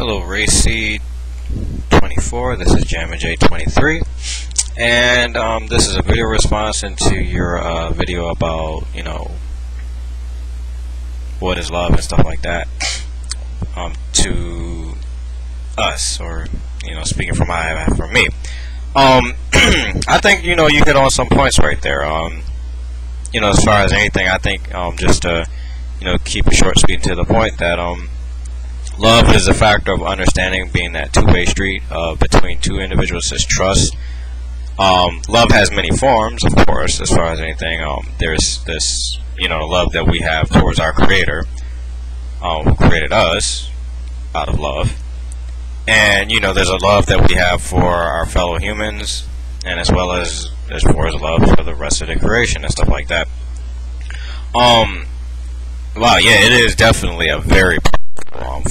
Hello, Racy 24. This is J 23, and this is a video response into your video about what is love and stuff like that. To us, or speaking from me. I think you hit on some points right there. As far as anything, I think just to keep it short, sweet, and to the point, that love is a factor of understanding, being that two-way street between two individuals is trust. Love has many forms, of course. As far as anything, there's this love that we have towards our Creator, who created us out of love, and there's a love that we have for our fellow humans, and as well as far as love for the rest of the creation and stuff like that. Wow, yeah, it is definitely a very powerful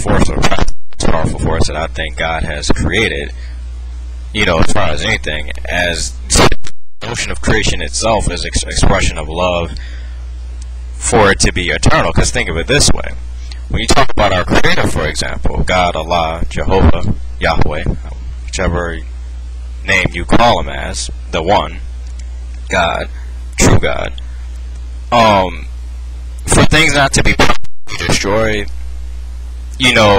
force that I think God has created. As far as anything, as the notion of creation itself is expression of love for it to be eternal. Because think of it this way: when you talk about our Creator, for example, God, Allah, Jehovah, Yahweh, whichever name you call Him as, the One, God, true God, for things not to be destroyed,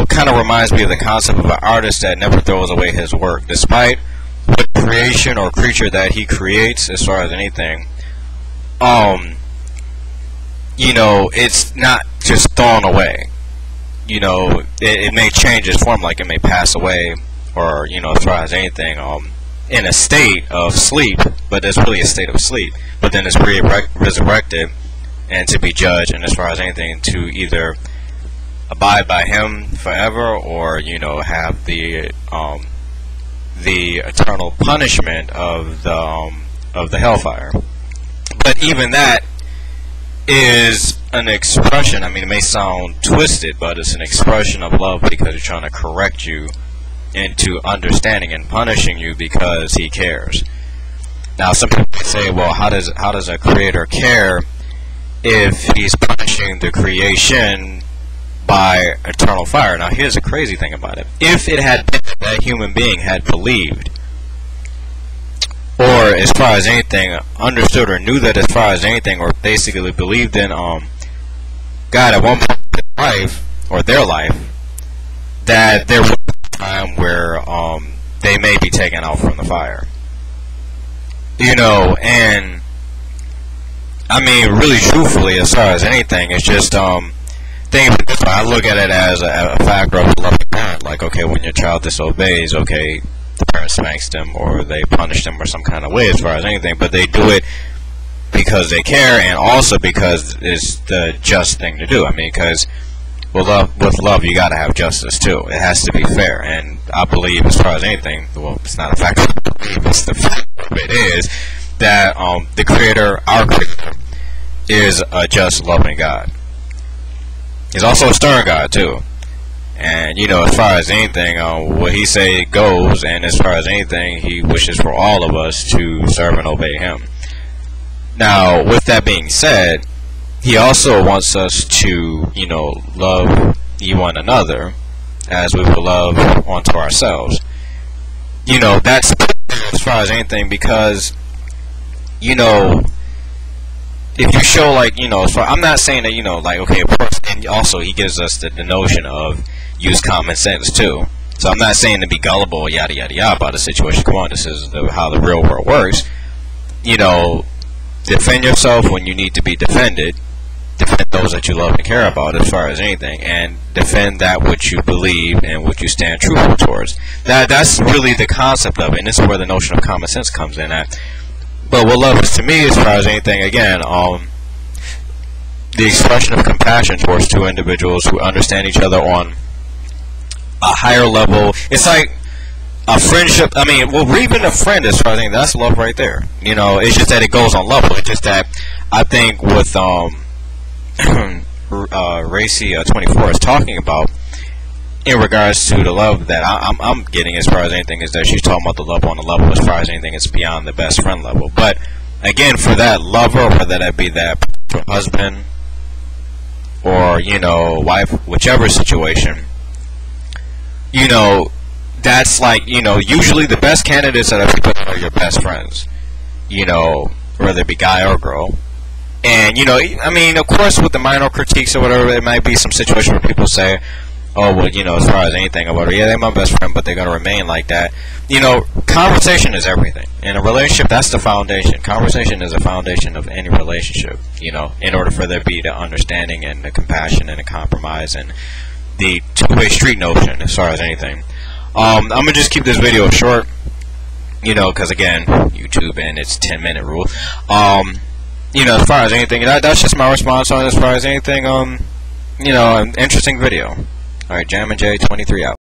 kind of reminds me of the concept of an artist that never throws away his work, despite what creation or creature that he creates. As far as anything, it's not just thrown away. It may change its form, like it may pass away, or as far as anything, in a state of sleep, but it's really a state of sleep, but then it's resurrected and to be judged, and as far as anything, to either abide by Him forever, or have the eternal punishment of the hellfire. But even that is an expression. I mean, it may sound twisted, but it's an expression of love, because He's trying to correct you into understanding and punishing you because He cares. Now, some people may say, well, how does a Creator care if He's punishing the creation by eternal fire? Now, here's the crazy thing about it: if it had been that human being had believed, or as far as anything understood or knew that, as far as anything, or basically believed in God at one point in their life, or their life, that there was a time where they may be taken out from the fire. And I mean, really truthfully, as far as anything, it's just I look at it as a factor of a loving parent. Like, okay, when your child disobeys, okay, the parent spanks them, or they punish them, or some kind of way, as far as anything, but they do it because they care, and also because it's the just thing to do. I mean, because with love, you got to have justice too. It has to be fair, and I believe, as far as anything, well, it's not a factor. I believe it's the fact of it is that the Creator, our Creator, is a just, loving God. He's also a stern God too. And as far as anything, what He say goes, and as far as anything, He wishes for all of us to serve and obey Him. Now, with that being said, He also wants us to, love one another as we will love unto ourselves. That's as far as anything, because if you show, like, I'm not saying that, like, okay, and also He gives us the notion of use common sense too. So I'm not saying to be gullible, yada yada yada, about the situation. Come on, this is how the real world works. Defend yourself when you need to be defended. Defend those that you love and care about, as far as anything, and defend that which you believe and what you stand truthful towards. That's really the concept of it, and this is where the notion of common sense comes in at. But what love is to me, as far as anything, again, the expression of compassion towards two individuals who understand each other on a higher level. It's like a friendship. I mean, well, even a friend, as far as I think, that's love right there. It's just that it goes on level. It's just that I think with Racy 24 is talking about, in regards to the love that I'm getting, as far as anything, is that she's talking about the love on the level, as far as anything, it's beyond the best friend level. But again, for that lover, whether that be that husband or wife, whichever situation, you know, that's like, you know, usually the best candidates that are people are your best friends, you know, whether it be guy or girl. And, you know, I mean, of course, with the minor critiques or whatever, it might be some situation where people say, oh, well, you know, as far as anything about it, yeah, they're my best friend, but they're going to remain like that. You know, conversation is everything. In a relationship, that's the foundation. Conversation is the foundation of any relationship, you know, in order for there to be the understanding and the compassion and the compromise and the two-way street notion as far as anything. I'm going to just keep this video short, you know, because, again, YouTube and its 10-minute rule. You know, as far as anything, that's just my response on it as far as anything, you know, an interesting video. Alright, Jam and J 23 out.